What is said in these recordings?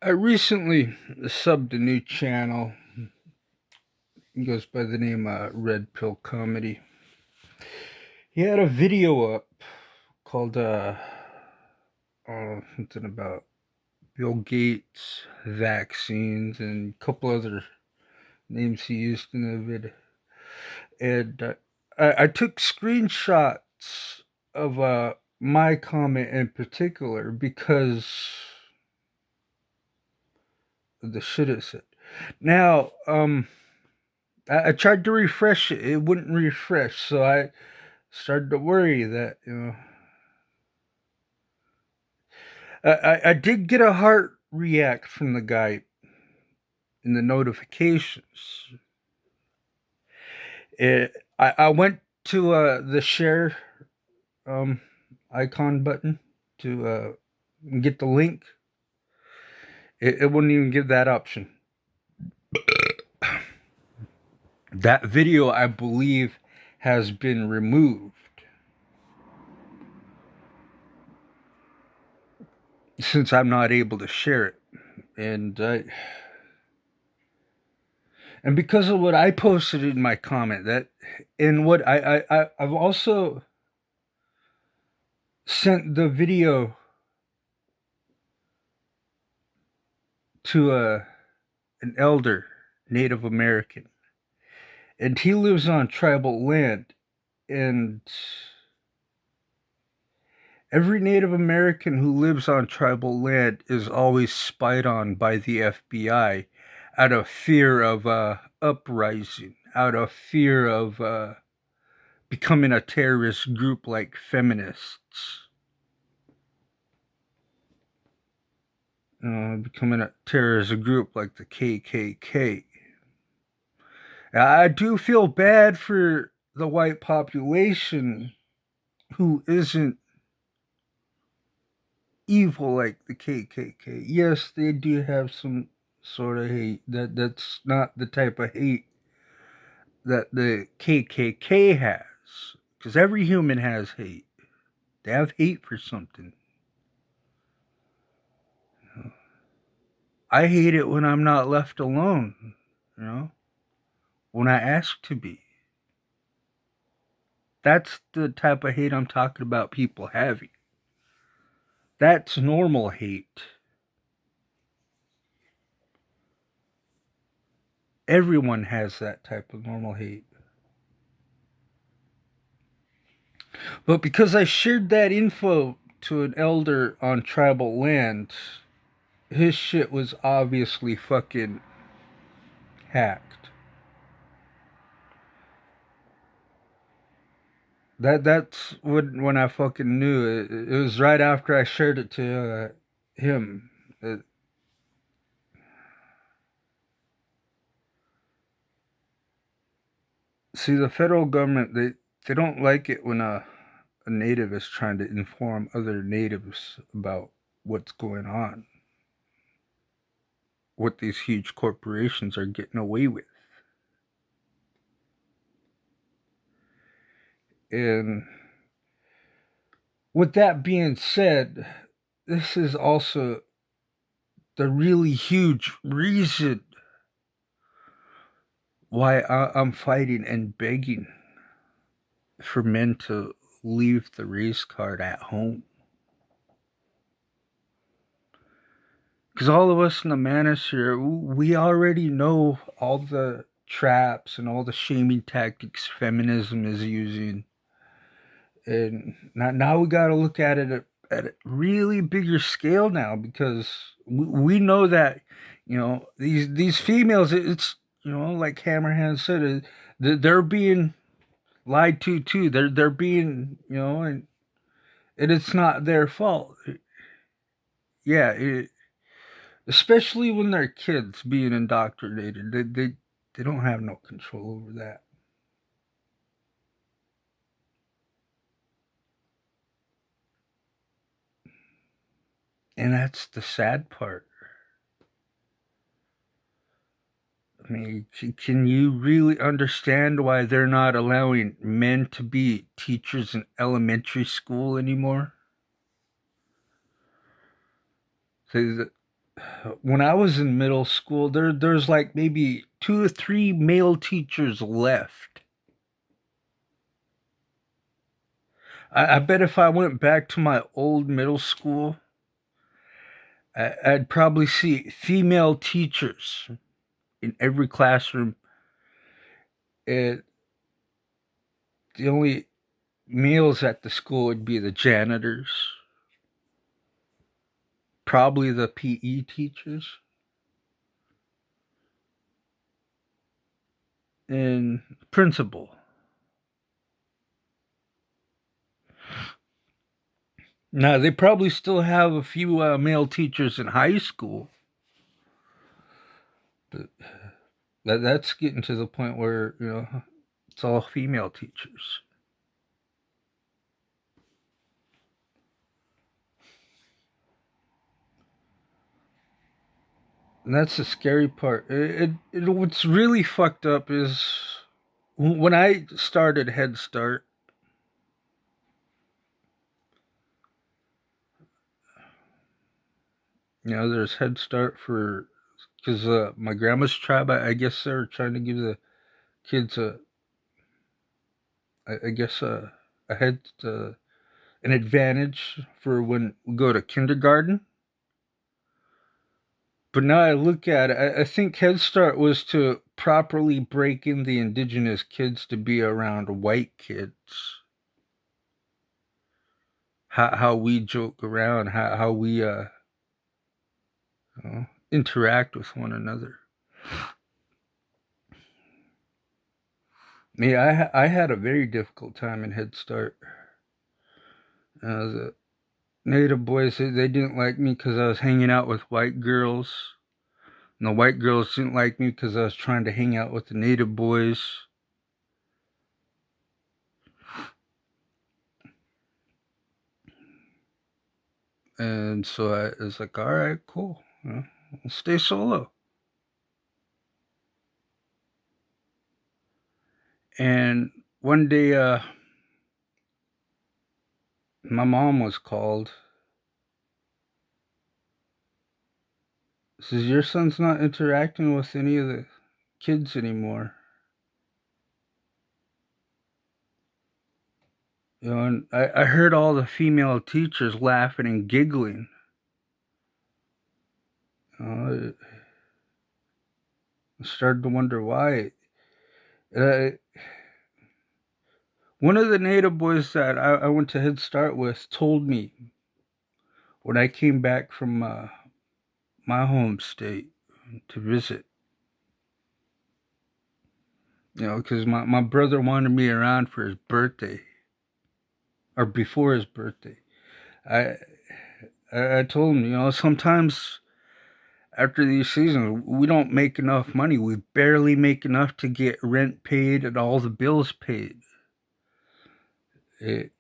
I recently subbed a new channel. It goes by the name Red Pill Comedy. He had a video up called something about Bill Gates, vaccines, and a couple other names he used in the vid. And I took screenshots of my comment in particular because of the shit it said. Now, I tried to refresh it. It wouldn't refresh, so I started to worry that I did get a heart react from the guy in the notifications. I went to the share um, icon button to get the link. It wouldn't even give that option. That video, I believe, has been removed since I'm not able to share it, and and because of what I posted in my comment, that and what I've also sent the video to an elder Native American, and he lives on tribal land, and every Native American who lives on tribal land is always spied on by the FBI out of fear of uprising, out of fear of becoming a terrorist group like feminists. Becoming a terrorist group like the KKK. I do feel bad for the white population who isn't evil like the KKK. Yes, they do have some sort of hate. That's not the type of hate that the KKK has. Because every human has hate. They have hate for something. I hate it when I'm not left alone, you know, when I ask to be. That's the type of hate I'm talking about people having. That's normal hate. Everyone has that type of normal hate. But because I shared that info to an elder on tribal land, his shit was obviously fucking hacked. That's when I fucking knew it. It was right after I shared it to him. See, the federal government, they don't like it when a native is trying to inform other natives about what's going on, what these huge corporations are getting away with. And with that being said, this is also the really huge reason why I'm fighting and begging for men to leave the race card at home. Because all of us in the manosphere, we already know all the traps and all the shaming tactics feminism is using. And now we got to look at it at a really bigger scale now, because we know that, these females, it's, like Hammerhand said, they're being lied to too. They're being, and it's not their fault. Yeah, especially when they're kids being indoctrinated. They don't have no control over that. And that's the sad part. I mean, can you really understand why they're not allowing men to be teachers in elementary school anymore? So when I was in middle school, there's like maybe 2 or 3 male teachers left. I bet if I went back to my old middle school, I'd probably see female teachers in every classroom. It, the only males at the school would be the janitors, probably the PE teachers, and principal. Now they probably still have a few male teachers in high school, but that's getting to the point where it's all female teachers. And that's the scary part. What's really fucked up is when I started Head Start. There's Head Start for because my grandma's tribe. I guess they're trying to give the kids I guess a head an advantage for when we go to kindergarten. But now I look at it, I think Head Start was to properly break in the indigenous kids to be around white kids. How we joke around, how we interact with one another. Me, I had a very difficult time in Head Start. The Native boys, they didn't like me because I was hanging out with white girls. And the white girls didn't like me because I was trying to hang out with the Native boys. And so I was like, all right, cool. I'll stay solo. And one day, my mom was called. Says, your son's not interacting with any of the kids anymore. And I heard all the female teachers laughing and giggling. I started to wonder why. One of the Native boys that I went to Head Start with told me when I came back from my home state to visit. Because my brother wanted me around for his birthday, or before his birthday. I I told him, sometimes after these seasons, we don't make enough money. We barely make enough to get rent paid and all the bills paid. It,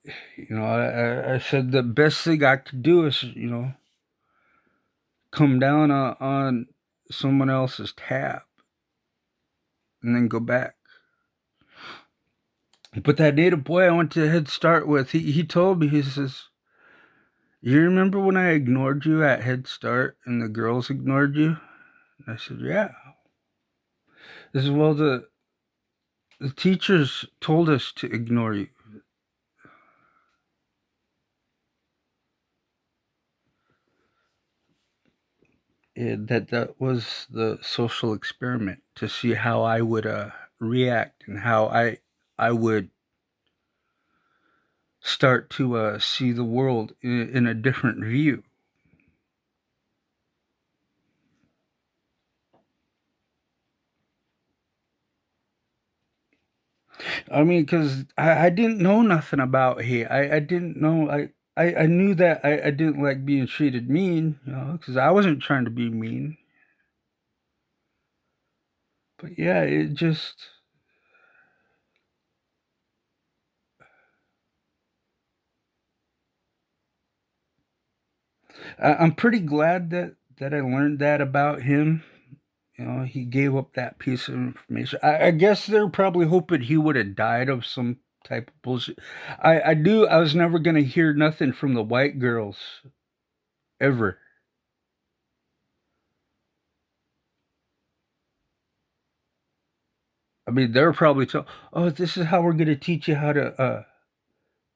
I said the best thing I could do is, come down on someone else's tab and then go back. But that Native boy I went to Head Start with, he told me, he says, you remember when I ignored you at Head Start and the girls ignored you? And I said, yeah. This is, well, the teachers told us to ignore you. That was the social experiment to see how I would react and how I would start to see the world in a different view. I mean, because I didn't know nothing about hate. I didn't know. I knew that I didn't like being treated mean, because I wasn't trying to be mean. But yeah, it just. I'm pretty glad that I learned that about him. He gave up that piece of information. I guess they're probably hoping he would have died of some type of bullshit. I knew I was never gonna hear nothing from the white girls ever. I mean, they're probably told, "Oh, this is how we're going to teach you how to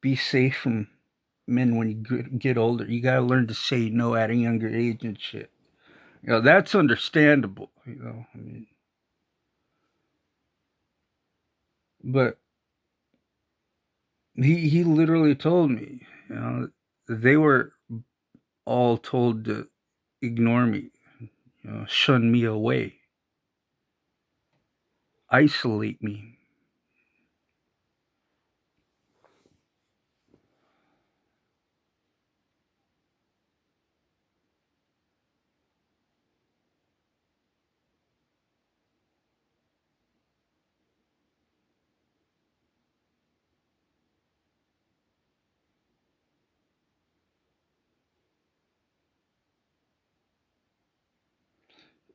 be safe from men when you get older. You got to learn to say no at a younger age and shit." That's understandable. I mean, but he literally told me, they were all told to ignore me, shun me away, isolate me.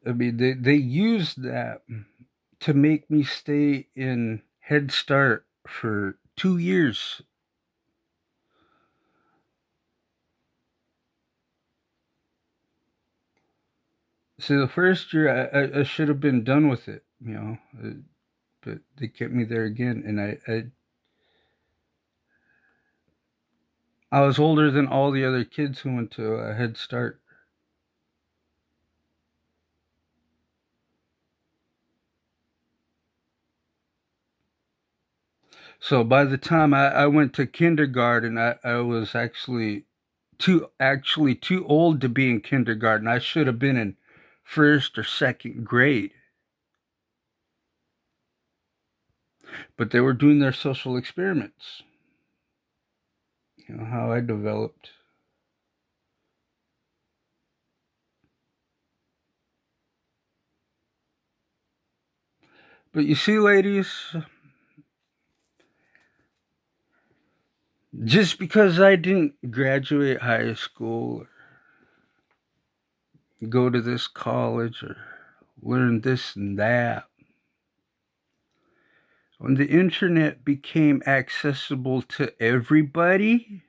I mean, they used that to make me stay in Head Start for 2 years. So the first year, I should have been done with it, but they kept me there again, and I was older than all the other kids who went to Head Start. So by the time I went to kindergarten, I was actually too old to be in kindergarten. I should have been in first or second grade. But they were doing their social experiments. How I developed. But you see, ladies, just because I didn't graduate high school or go to this college or learn this and that, when the internet became accessible to everybody,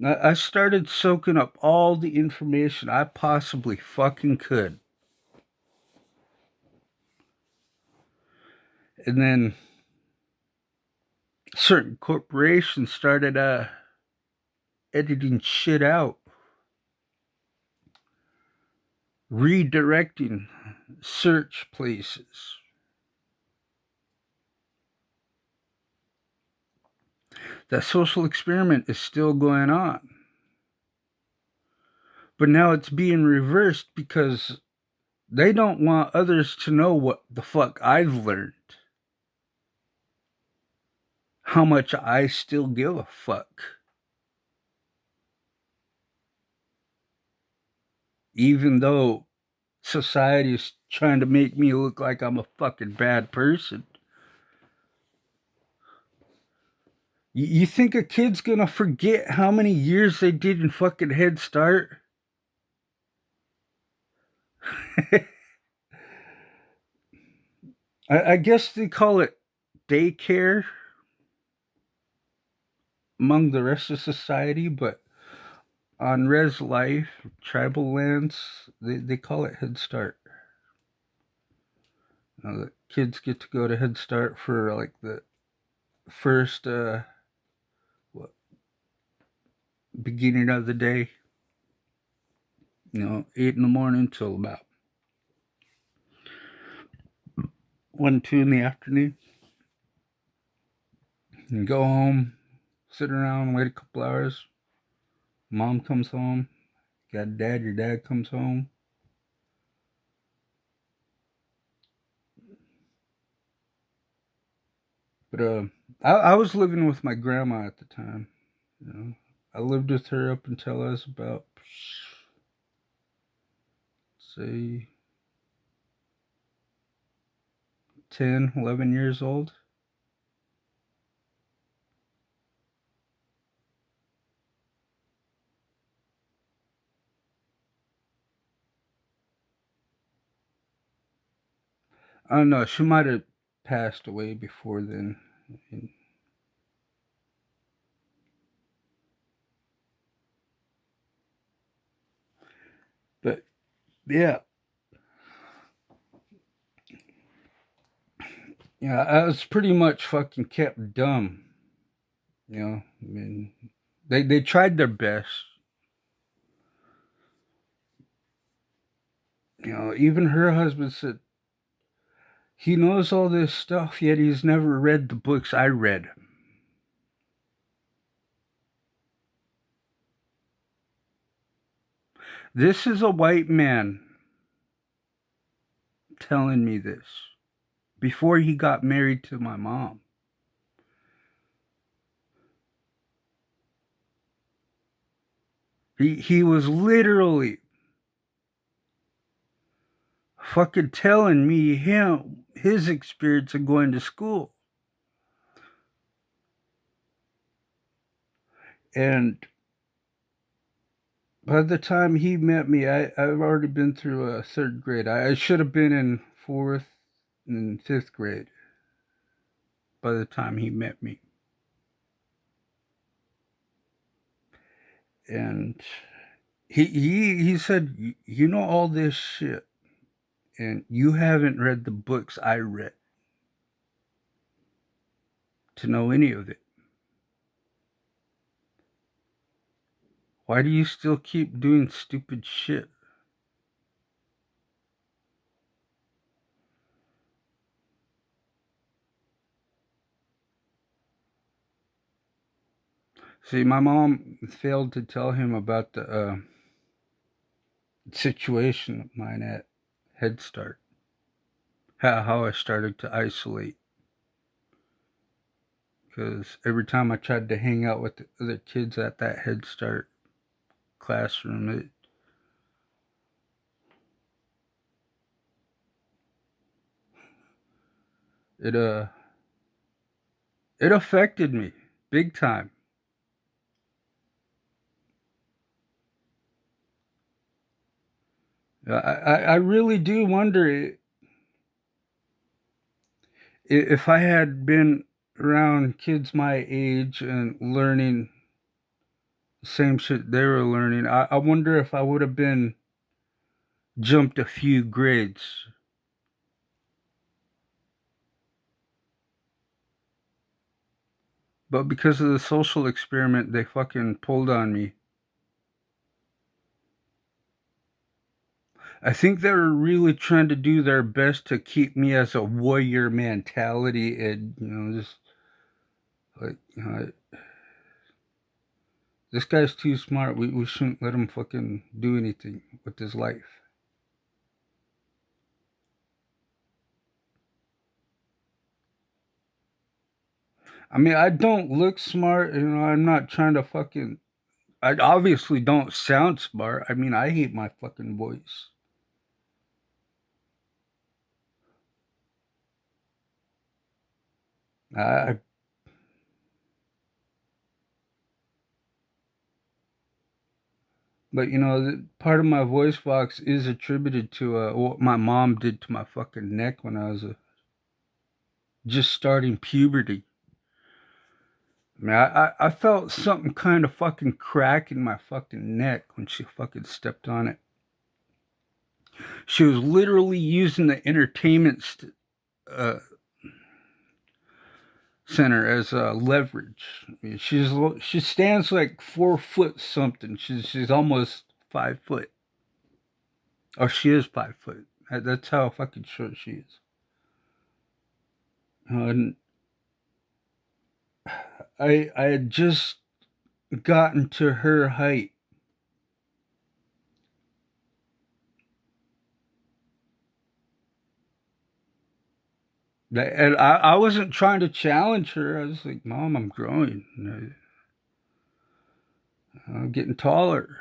I started soaking up all the information I possibly fucking could. And then certain corporations started editing shit out, redirecting search places. That social experiment is still going on. But now it's being reversed because they don't want others to know what the fuck I've learned. How much I still give a fuck. Even though society is trying to make me look like I'm a fucking bad person. You think a kid's gonna forget how many years they did in fucking Head Start? I guess they call it daycare among the rest of society, but on Res Life, tribal lands, they call it Head Start. The kids get to go to Head Start for like the first what, beginning of the day, 8 in the morning till about 1, 2 in the afternoon. And go home, sit around, wait a couple hours. Mom comes home. You got dad, your dad comes home. But I was living with my grandma at the time. You know, I lived with her up until I was about, say, 10, 11 years old. I don't know. She might have passed away before then. But Yeah. Yeah, I was pretty much fucking kept dumb. You know, I mean, they tried their best. You know, even her husband said he knows all this stuff, yet he's never read the books I read. This is a white man telling me this before he got married to my mom. He was literally fucking telling me his experience of going to school. And by the time he met me, I've already been through a third grade. I should have been in fourth and fifth grade by the time he met me. And he said, you know all this shit, and you haven't read the books I read to know any of it. Why do you still keep doing stupid shit? See, my mom failed to tell him about the situation of mine at Head Start. How I started to isolate. Because every time I tried to hang out with the other kids at that Head Start classroom, it it affected me big time. I really do wonder if I had been around kids my age and learning the same shit they were learning. I wonder if I would have been jumped a few grades. But because of the social experiment, they fucking pulled on me. I think they were really trying to do their best to keep me as a warrior mentality and, just like, this guy's too smart. We shouldn't let him fucking do anything with his life. I mean, I don't look smart. I'm not trying to fucking. I obviously don't sound smart. I mean, I hate my fucking voice. I, but part of my voice box is attributed to what my mom did to my fucking neck when I was just starting puberty. I mean, I felt something kind of fucking crack in my fucking neck when she fucking stepped on it. She was literally using the entertainment uh, center as leverage. I mean, she stands like 4 foot something. She's almost 5 foot. Oh, she is 5 foot. That's how fucking short she is. And I had just gotten to her height. And I wasn't trying to challenge her. I was like, Mom, I'm growing. I'm getting taller.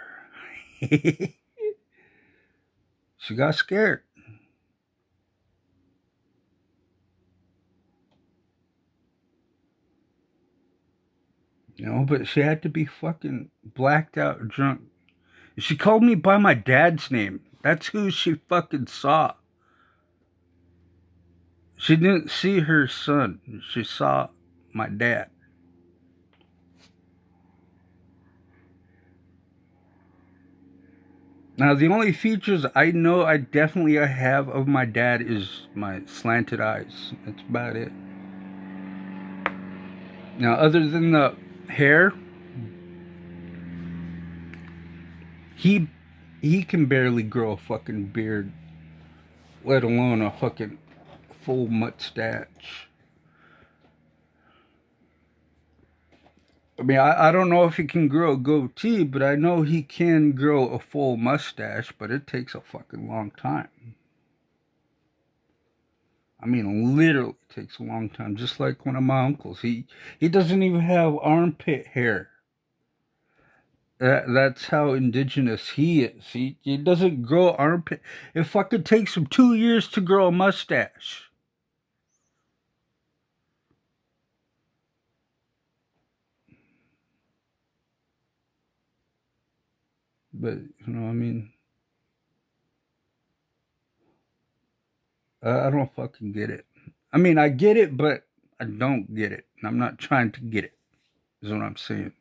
She got scared. But she had to be fucking blacked out drunk. She called me by my dad's name. That's who she fucking saw. She didn't see her son. She saw my dad. Now, the only features I know I definitely have of my dad is my slanted eyes. That's about it. Now, other than the hair, he he can barely grow a fucking beard, let alone a fucking full mustache. I mean, I don't know if he can grow a goatee, but I know he can grow a full mustache, but it takes a fucking long time. I mean, literally takes a long time. Just like one of my uncles, he doesn't even have armpit hair. That's how indigenous he is. He doesn't grow armpit. It fucking takes him 2 years to grow a mustache. But I mean, I don't fucking get it. I mean, I get it, but I don't get it. I'm not trying to get it. Is what I'm saying.